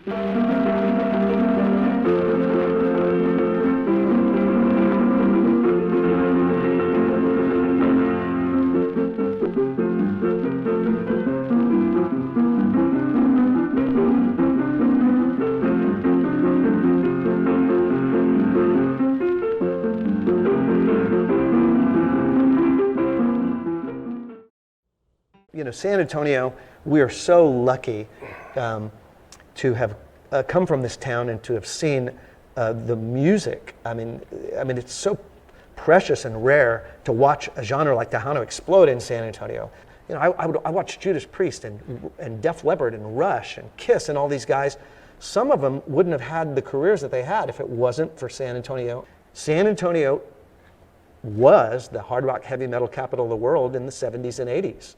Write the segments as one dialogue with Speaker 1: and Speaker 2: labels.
Speaker 1: You know, San Antonio, we are so lucky to have come from this town and to have seen the music. I mean, it's so precious and rare to watch a genre like Tejano explode in San Antonio. You know, I watched Judas Priest and Def Leppard and Rush and Kiss and all these guys. Some of them wouldn't have had the careers that they had if it wasn't for San Antonio. San Antonio was the hard rock heavy metal capital of the world in the 70s and 80s.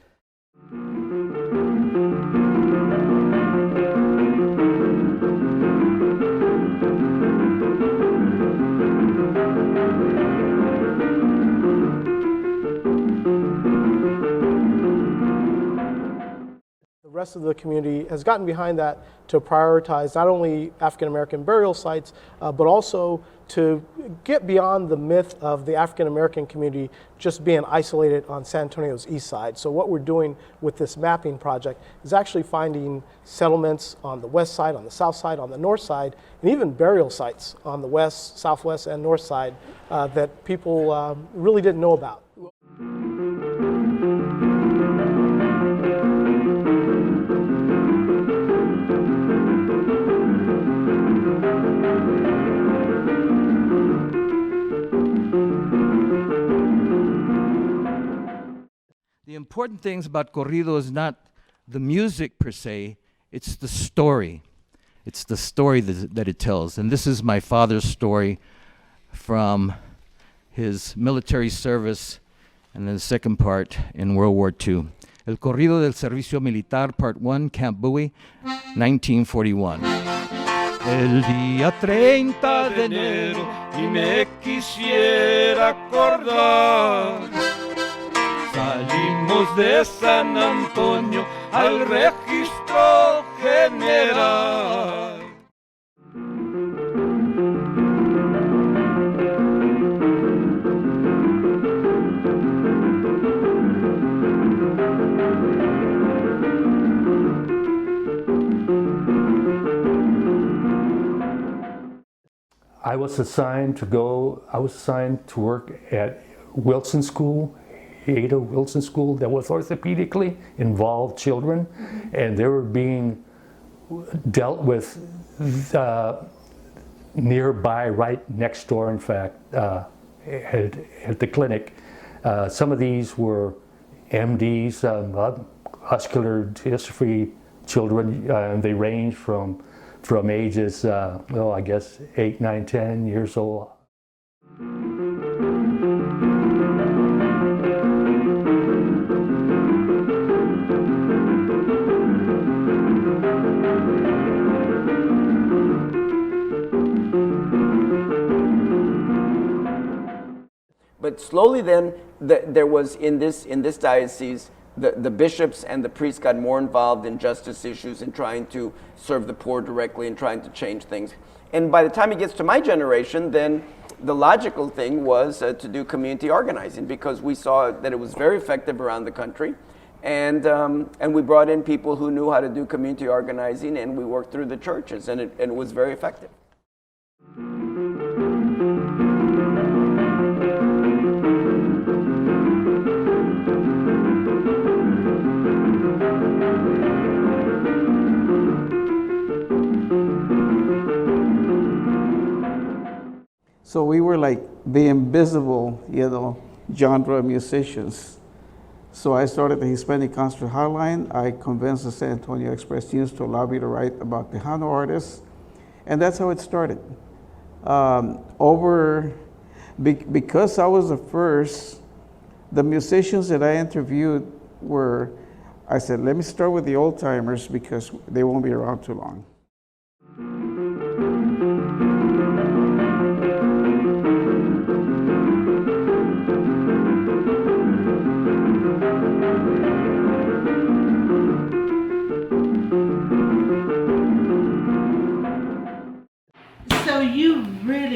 Speaker 2: The rest of the community has gotten behind that to prioritize not only African American burial sites, but also to get beyond the myth of the African American community just being isolated on San Antonio's east side. So what we're doing with this mapping project is actually finding settlements on the west side, on the south side, on the north side, and even burial sites on the west, southwest, and north side that people really didn't know about.
Speaker 3: The important things about corrido is not the music per se, it's the story. It's the story that it tells. And this is my father's story from his military service and then the second part in World War II. El Corrido del Servicio Militar, Part 1, Camp Bowie, 1941. El día 30 de enero y me quisiera acordar. Salimos de San Antonio al registro general.
Speaker 4: I was assigned to work at Wilson School, Ada Wilson School, that was orthopedically involved children, and they were being dealt with nearby, right next door, in fact, at the clinic. Some of these were MDs, muscular dystrophy children, and they range from ages, well, I guess 8, 9, 10 years old.
Speaker 5: But slowly then, there was in this diocese, the bishops and the priests got more involved in justice issues and trying to serve the poor directly and trying to change things. And by the time it gets to my generation, then the logical thing was to do community organizing, because we saw that it was very effective around the country. And we brought in people who knew how to do community organizing, and we worked through the churches, and it was very effective.
Speaker 6: So we were like the invisible, genre musicians. So I started the Hispanic Concert Hotline. I convinced the San Antonio Express News to allow me to write about Tejano artists. And that's how it started. Because I was the first, the musicians that I interviewed I said, let me start with the old timers because they won't be around too long.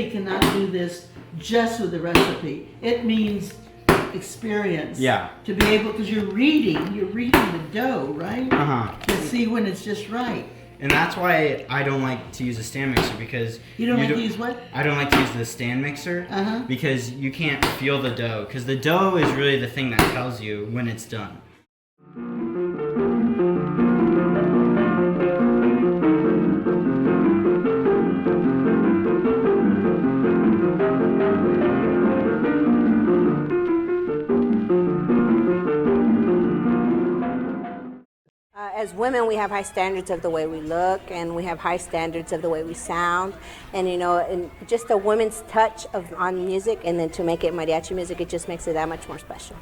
Speaker 7: somebody cannot do this just with the recipe. It means experience.
Speaker 8: Yeah.
Speaker 7: To be able, because you're reading the dough, right? To see when it's just right.
Speaker 8: And that's why I don't like to use a stand mixer, because
Speaker 7: You don't like to use what?
Speaker 8: I don't like to use the stand mixer because you can't feel the dough, because the dough is really the thing that tells you when it's done.
Speaker 9: As women, we have high standards of the way we look, and we have high standards of the way we sound, and and just a woman's touch on music, and then to make it mariachi music, it just makes it that much more special.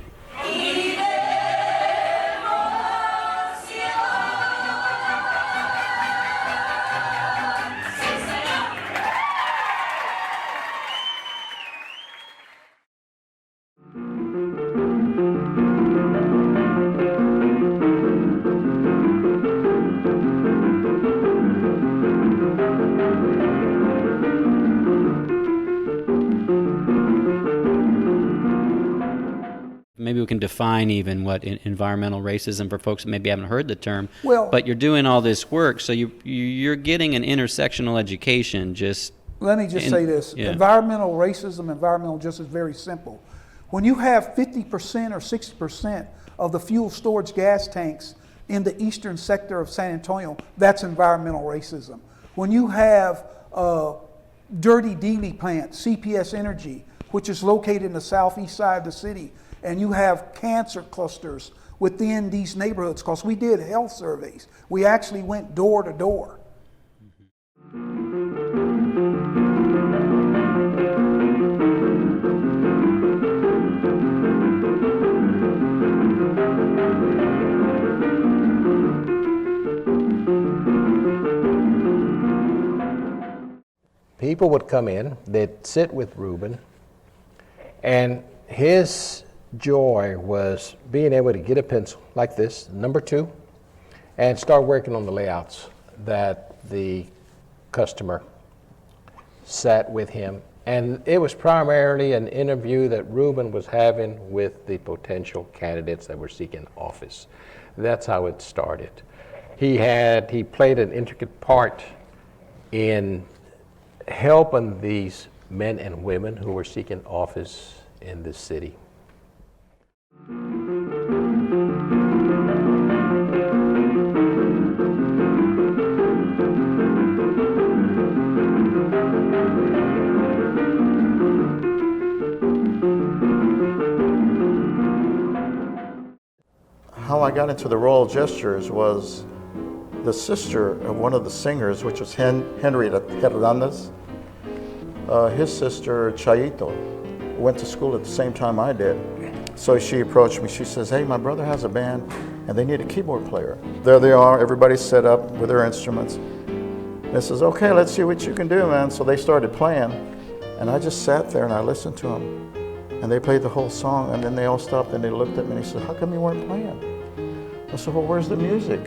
Speaker 10: Maybe we can define even what environmental racism for folks that maybe haven't heard the term.
Speaker 11: Well,
Speaker 10: but you're doing all this work, so you're getting an intersectional education. Just
Speaker 11: let me just say this: environmental racism, environmental justice is very simple. When you have 50% or 60% of the fuel storage gas tanks in the eastern sector of San Antonio, that's environmental racism. When you have dirty dealy plant, CPS Energy, which is located in the southeast side of the city, and you have cancer clusters within these neighborhoods, because we did health surveys. We actually went door to door.
Speaker 12: People would come in, they'd sit with Ruben, and his joy was being able to get a pencil like this, number 2, and start working on the layouts that the customer sat with him. And it was primarily an interview that Ruben was having with the potential candidates that were seeking office. That's how it started. He played an intricate part in helping these men and women who were seeking office in this city.
Speaker 13: How I got into the Royal Jesters was the sister of one of the singers, which was Henrietta Hernandez. His sister, Chayito, went to school at the same time I did. So she approached me, she says, hey, my brother has a band and they need a keyboard player. There they are, everybody's set up with their instruments. And I says, okay, let's see what you can do, man. So they started playing, and I just sat there and I listened to them. And they played the whole song, and then they all stopped and they looked at me and they said, how come you weren't playing? I said, well, where's the music?